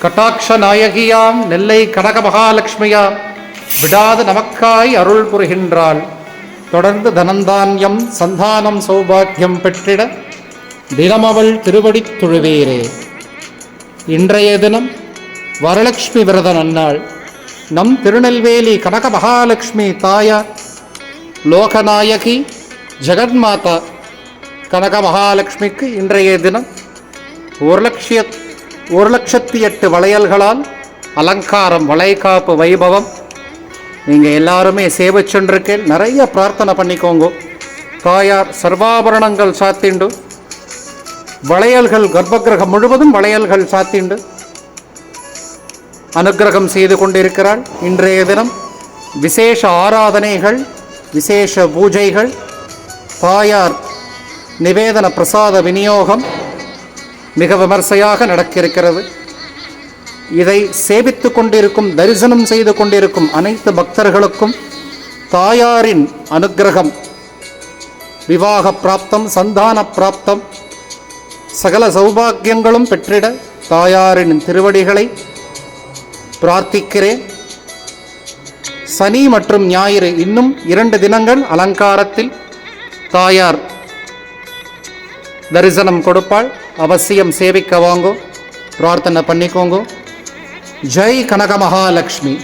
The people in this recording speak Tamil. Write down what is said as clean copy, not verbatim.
கட்டாட்ச நாயகியாம் நெல்லை கனக மகாலட்சுமியாம் விடாது நமக்காய் அருள் புரிகின்றாள். தொடர்ந்து தனந்தான்யம் சந்தானம் சௌபாக்கியம் பெற்றிட தினமவள் திருவடித் தொழுவேரே. இன்றைய தினம் வரலட்சுமி விரத நன்னாள். நம் திருநெல்வேலி கனக மகாலட்சுமி தாயார் லோகநாயகி ஜெகன்மாதா கனக மகாலட்சுமிக்கு இன்றைய தினம் 1,08,000 வளையல்களால் அலங்காரம், வளைகாப்பு வைபவம். நீங்கள் எல்லாருமே சேவை சென்றிருக்கேன். நிறைய பிரார்த்தனை பண்ணிக்கோங்க. தாயார் சர்வாபரணங்கள் சாத்திண்டு, வளையல்கள் கர்ப்பகிரகம் முழுவதும் வளையல்கள் சாத்திண்டு அனுக்கிரகம் செய்து கொண்டிருக்கிறாள். இன்றைய தினம் விசேஷ ஆராதனைகள், விசேஷ பூஜைகள், தாயார் நிவேதன பிரசாத விநியோகம் மிக விமர்சையாக நடக்கிருக்கிறது. இதை சேவித்து கொண்டிருக்கும், தரிசனம் செய்து கொண்டிருக்கும் அனைத்து பக்தர்களுக்கும் தாயாரின் அனுக்கிரகம், விவாக பிராப்தம், சந்தான பிராப்தம், சகல சௌபாக்கியங்களும் பெற்றிட தாயாரின் திருவடிகளை பிரார்த்திக்கிறேன். சனி மற்றும் ஞாயிறு இன்னும் 2 தினங்கள் அலங்காரத்தில் தாயார் தரிசனம் கொடுப்பாள். அவசியம் சேவிக்க வாங்கோ, பிரார்த்தனை பண்ணிக்கோங்க. ஜெய் கனக மகாலட்சுமி.